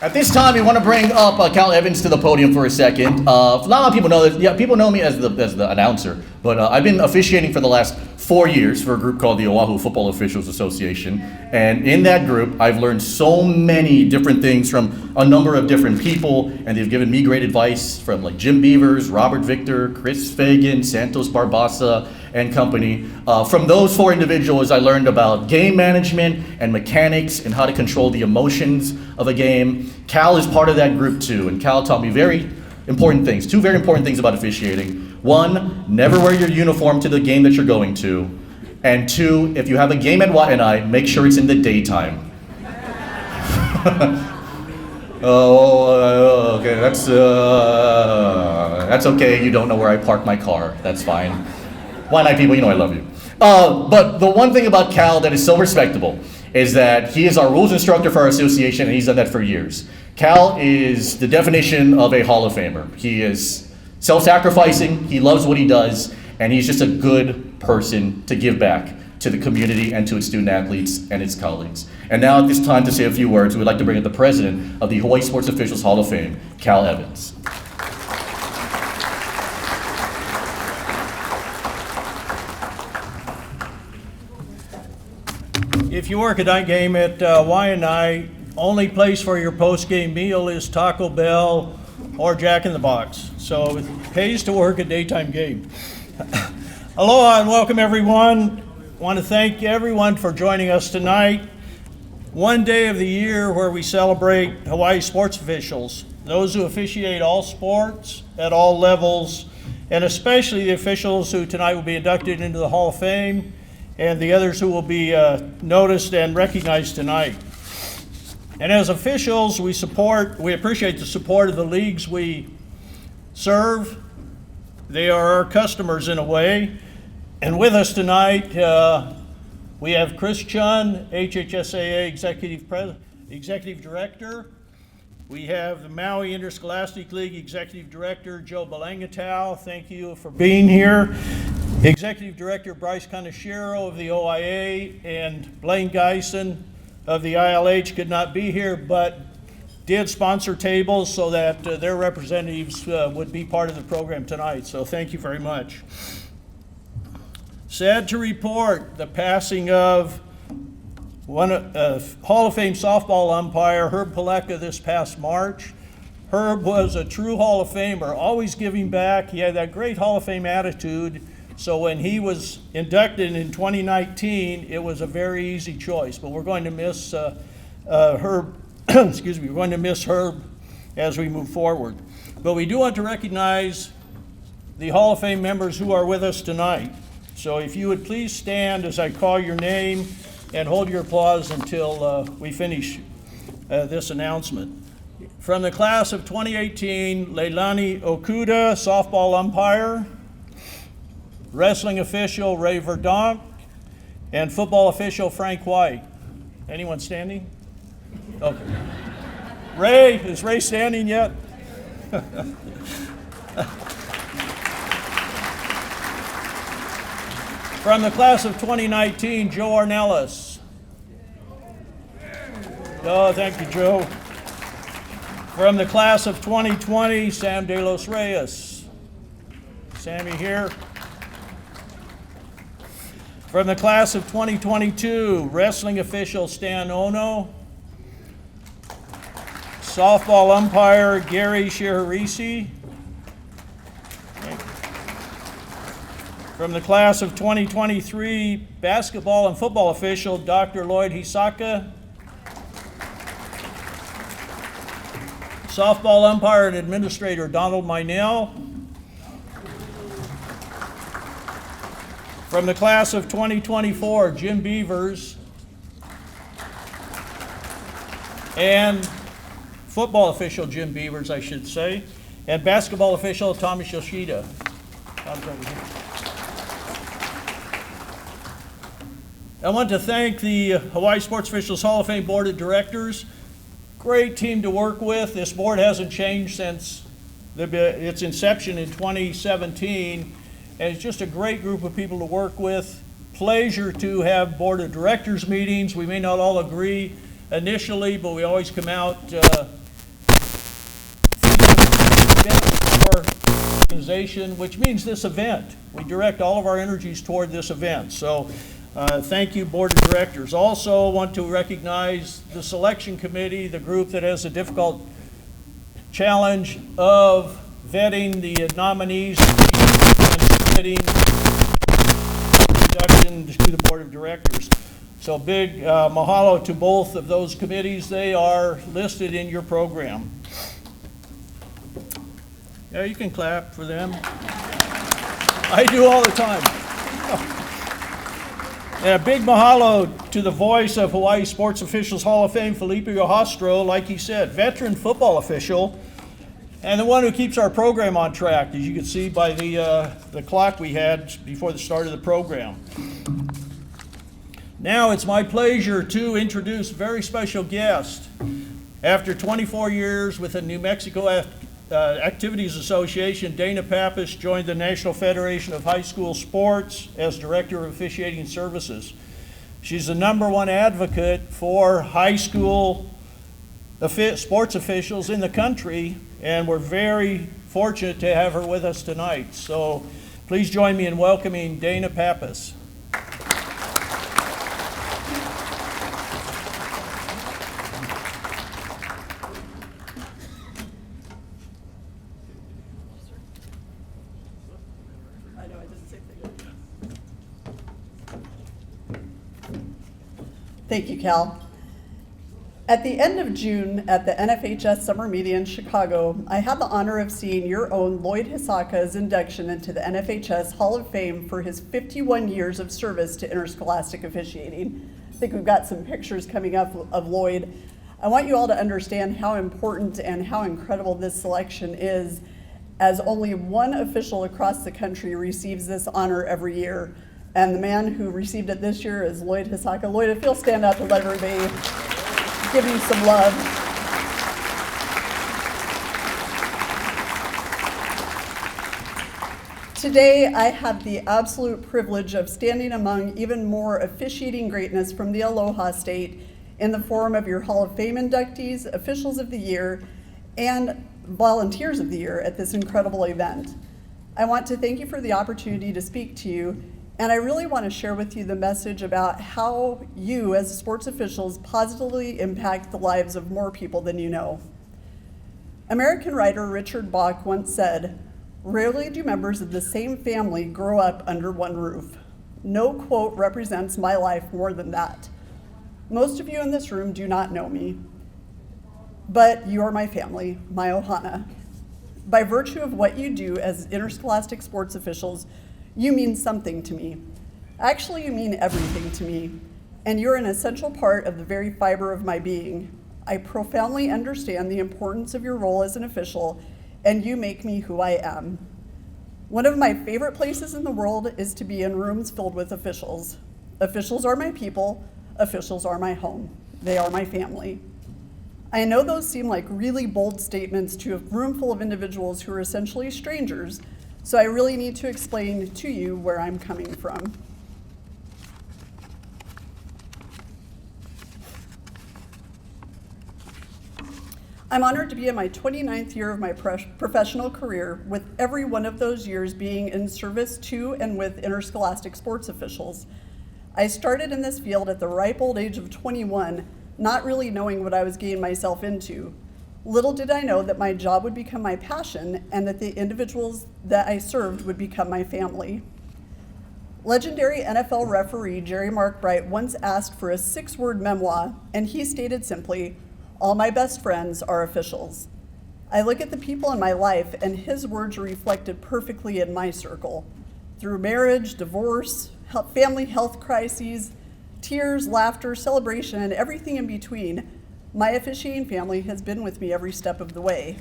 At this time, we want to bring up Cal Evans to the podium for a second. Not a lot of people know that. Yeah, people know me as the announcer, but I've been officiating for the last 4 years for a group called the Oahu Football Officials Association. And in that group, I've learned so many different things from a number of different people, and they've given me great advice from like Jim Beavers, Robert Victor, Chris Fagan, Santos Barbasa, and company. From those 4 individuals, I learned about game management and mechanics and how to control the emotions of a game. Cal is part of that group too, and Cal taught me very important things, 2 very important things about officiating. 1, never wear your uniform to the game that you're going to. And 2, if you have a game at Waianae, make sure it's in the daytime. Okay, that's okay. You don't know where I park my car. That's fine. Waianae people, you know I love you. But the one thing about Cal that is so respectable is that he is our rules instructor for our association, and he's done that for years. Cal is the definition of a Hall of Famer. He is self-sacrificing, he loves what he does, and he's just a good person to give back to the community and to its student athletes and its colleagues. And now at this time to say a few words, we'd like to bring in the president of the Hawaii Sports Officials Hall of Fame, Cal Evans. If you work a night game at Waianae, only place for your post-game meal is Taco Bell or Jack in the Box. So it pays to work a daytime game. Aloha and welcome everyone. I want to thank everyone for joining us tonight. One day of the year where we celebrate Hawaii sports officials, those who officiate all sports at all levels, and especially the officials who tonight will be inducted into the Hall of Fame, and the others who will be noticed and recognized tonight. And as officials, we appreciate the support of the leagues we serve. They are our customers in a way. And with us tonight, we have Chris Chun, HHSAA Executive Director. We have the Maui Interscholastic League Executive Director, Joe Belangatau. Thank you for being here. Executive Director Bryce Kaneshiro of the OIA, and Blaine Geisen of the ILH could not be here, but did sponsor tables so that their representatives would be part of the program tonight. So thank you very much. Sad to report the passing of Hall of Fame softball umpire Herb Paleka this past March. Herb was a true Hall of Famer, always giving back. He had that great Hall of Fame attitude. So when he was inducted in 2019, it was a very easy choice. But we're going to miss Herb. Excuse me. We're going to miss Herb as we move forward. But we do want to recognize the Hall of Fame members who are with us tonight. So if you would please stand as I call your name and hold your applause until we finish this announcement. From the class of 2018, Leilani Okuda, softball umpire. Wrestling official Ray Verdonk, and football official Frank White. Anyone standing? Okay. Ray, is Ray standing yet? From the class of 2019, Joe Arnellis. Oh, thank you, Joe. From the class of 2020, Sam De Los Reyes. Sammy here. From the class of 2022, wrestling official Stan Ono, softball umpire Gary Shirarisi. From the class of 2023, basketball and football official Dr. Lloyd Hisaka, softball umpire and administrator Donald Minell. From the class of 2024, Jim Beavers, and football official Jim Beavers, I should say, and basketball official Thomas Yoshida. I want to thank the Hawaii Sports Officials Hall of Fame Board of Directors. Great team to work with. This board hasn't changed since its inception in 2017. And it's just a great group of people to work with. Pleasure to have board of directors meetings. We may not all agree initially, but we always come out organization, which means this event. We direct all of our energies toward this event. So thank you, Board of Directors. Also want to recognize the selection committee, the group that has a difficult challenge of vetting the nominees and submitting introduction to the Board of Directors. So big mahalo to both of those committees. They are listed in your program. Yeah, you can clap for them. I do all the time. And a big mahalo to the voice of Hawaii Sports Officials Hall of Fame, Felipe Ohastro, like he said, veteran football official, and the one who keeps our program on track, as you can see by the clock we had before the start of the program. Now it's my pleasure to introduce a very special guest. After 24 years with the New Mexico Activities Association, Dana Pappas joined the National Federation of High School Sports as Director of Officiating Services. She's the #1 advocate for high school sports officials in the country, and we're very fortunate to have her with us tonight. So please join me in welcoming Dana Pappas. Thank you, Cal. At the end of June at the NFHS summer meeting in Chicago, I had the honor of seeing your own Lloyd Hisaka's induction into the NFHS Hall of Fame for his 51 years of service to interscholastic officiating. I think we've got some pictures coming up of Lloyd. I want you all to understand how important and how incredible this selection is, as only one official across the country receives this honor every year. And the man who received it this year is Lloyd Hisaka. Lloyd, if you'll stand up to let everybody give you some love. Today, I have the absolute privilege of standing among even more officiating greatness from the Aloha State in the form of your Hall of Fame inductees, officials of the year, and volunteers of the year at this incredible event. I want to thank you for the opportunity to speak to you, and I really want to share with you the message about how you, as sports officials, positively impact the lives of more people than you know. American writer Richard Bach once said, "Rarely do members of the same family grow up under one roof." No quote represents my life more than that. Most of you in this room do not know me, but you are my family, my ohana. By virtue of what you do as interscholastic sports officials, you mean something to me. Actually, you mean everything to me, and you're an essential part of the very fiber of my being. I profoundly understand the importance of your role as an official, and you make me who I am. One of my favorite places in the world is to be in rooms filled with officials. Officials are my people, officials are my home. They are my family. I know those seem like really bold statements to a room full of individuals who are essentially strangers, so I really need to explain to you where I'm coming from. I'm honored to be in my 29th year of my professional career, with every one of those years being in service to and with interscholastic sports officials. I started in this field at the ripe old age of 21, not really knowing what I was getting myself into. Little did I know that my job would become my passion and that the individuals that I served would become my family. Legendary NFL referee Jerry Mark Bright once asked for a 6-word memoir, and he stated simply, "All my best friends are officials." I look at the people in my life, and his words are reflected perfectly in my circle. Through marriage, divorce, family health crises, tears, laughter, celebration, and everything in between, my officiating family has been with me every step of the way.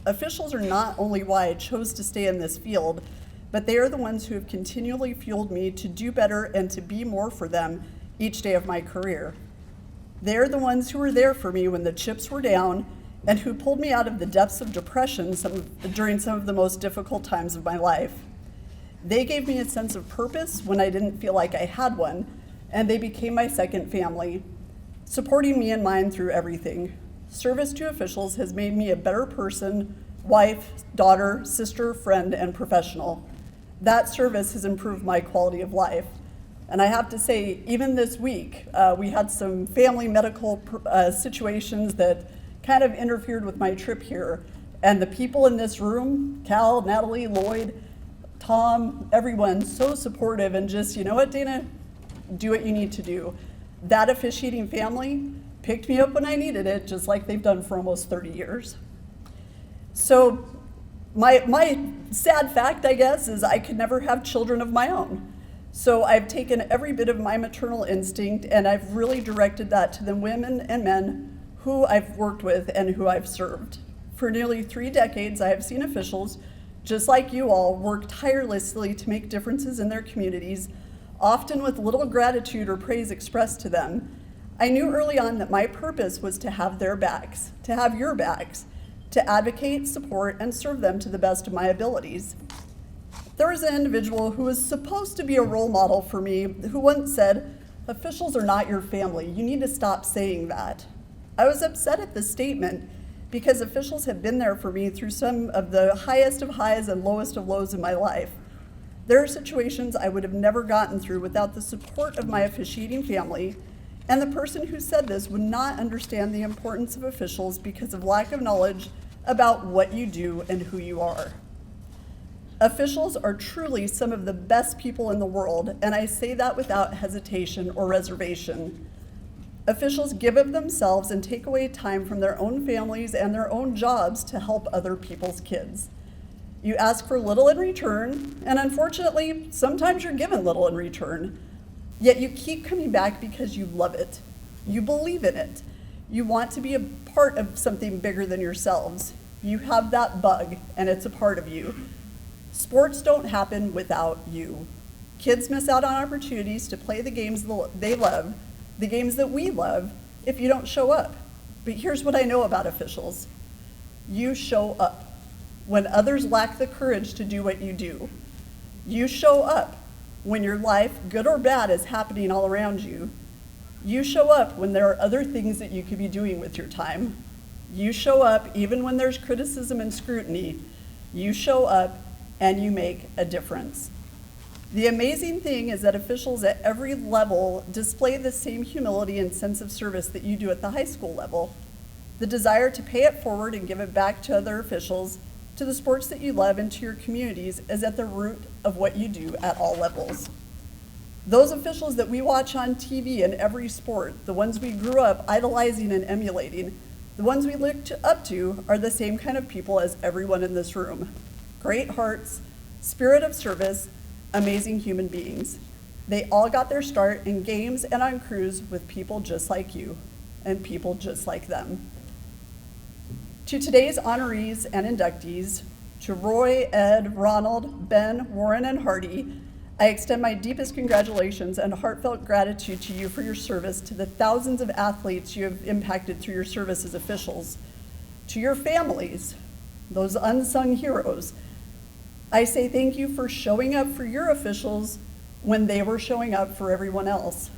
Officials are not only why I chose to stay in this field, but they are the ones who have continually fueled me to do better and to be more for them each day of my career. They're the ones who were there for me when the chips were down and who pulled me out of the depths of depression during some of the most difficult times of my life. They gave me a sense of purpose when I didn't feel like I had one, and they became my second family, supporting me and mine through everything. Service to officials has made me a better person, wife, daughter, sister, friend, and professional. That service has improved my quality of life. And I have to say, even this week, we had some family medical situations that kind of interfered with my trip here. And the people in this room, Cal, Natalie, Lloyd, Tom, everyone, so supportive and just, you know what, Dana, do what you need to do. That officiating family picked me up when I needed it, just like they've done for almost 30 years. So my sad fact, I guess, is I could never have children of my own. So I've taken every bit of my maternal instinct and I've really directed that to the women and men who I've worked with and who I've served. For nearly 3 decades, I have seen officials, just like you all, work tirelessly to make differences in their communities, often with little gratitude or praise expressed to them. I knew early on that my purpose was to have their backs, to have your backs, to advocate, support, and serve them to the best of my abilities. There was an individual who was supposed to be a role model for me who once said, "Officials are not your family. You need to stop saying that." I was upset at this statement because officials have been there for me through some of the highest of highs and lowest of lows in my life. There are situations I would have never gotten through without the support of my officiating family, and the person who said this would not understand the importance of officials because of lack of knowledge about what you do and who you are. Officials are truly some of the best people in the world, and I say that without hesitation or reservation. Officials give of themselves and take away time from their own families and their own jobs to help other people's kids. You ask for little in return, and unfortunately, sometimes you're given little in return. Yet you keep coming back because you love it. You believe in it. You want to be a part of something bigger than yourselves. You have that bug, and it's a part of you. Sports don't happen without you. Kids miss out on opportunities to play the games they love, the games that we love, if you don't show up. But here's what I know about officials. You show up when others lack the courage to do what you do. You show up when your life, good or bad, is happening all around you. You show up when there are other things that you could be doing with your time. You show up even when there's criticism and scrutiny. You show up and you make a difference. The amazing thing is that officials at every level display the same humility and sense of service that you do at the high school level. The desire to pay it forward and give it back to other officials, to the sports that you love, and to your communities is at the root of what you do at all levels. Those officials that we watch on TV in every sport, the ones we grew up idolizing and emulating, the ones we look up to are the same kind of people as everyone in this room. Great hearts, spirit of service, amazing human beings. They all got their start in games and on crews with people just like you and people just like them. To today's honorees and inductees, to Roy, Ed, Ronald, Ben, Warren, and Hardy, I extend my deepest congratulations and heartfelt gratitude to you for your service to the thousands of athletes you have impacted through your service as officials. To your families, those unsung heroes, I say thank you for showing up for your officials when they were showing up for everyone else.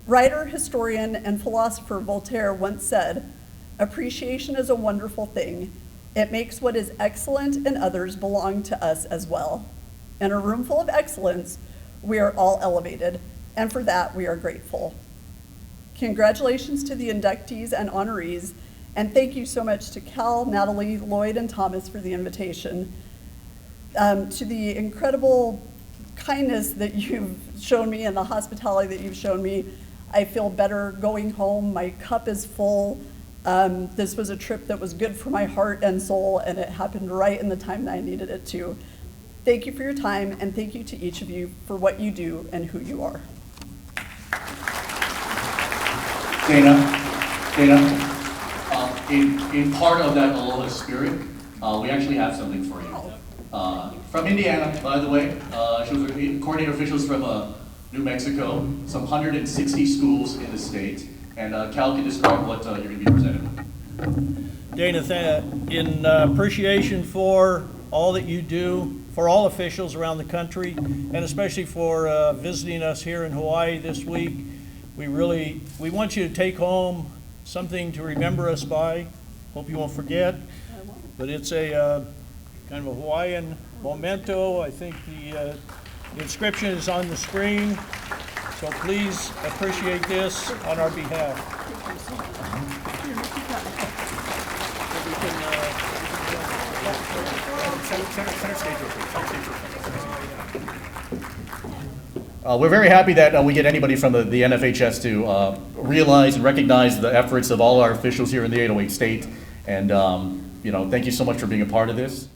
Writer, historian, and philosopher Voltaire once said, "Appreciation is a wonderful thing. It makes what is excellent in others belong to us as well." In a room full of excellence, we are all elevated, and for that we are grateful. Congratulations to the inductees and honorees, and thank you so much to Cal, Natalie, Lloyd, and Thomas for the invitation. To the incredible kindness that you've shown me and the hospitality that you've shown me, I feel better going home. My cup is full. This was a trip that was good for my heart and soul, and it happened right in the time that I needed it to. Thank you for your time, and thank you to each of you for what you do and who you are. Dana, in part of that aloha spirit, we actually have something for you. From Indiana, by the way. She was coordinator officials from New Mexico, some 160 schools in the state, and Cal can describe what you're going to be presenting. Dana, in appreciation for all that you do for all officials around the country, and especially for visiting us here in Hawaii this week, we want you to take home something to remember us by. Hope you won't forget. but it's a kind of a Hawaiian memento. I think the inscription is on the screen, so please appreciate this on our behalf. We're very happy that we get anybody from the NFHS to realize and recognize the efforts of all our officials here in the 808 state. And, thank you so much for being a part of this.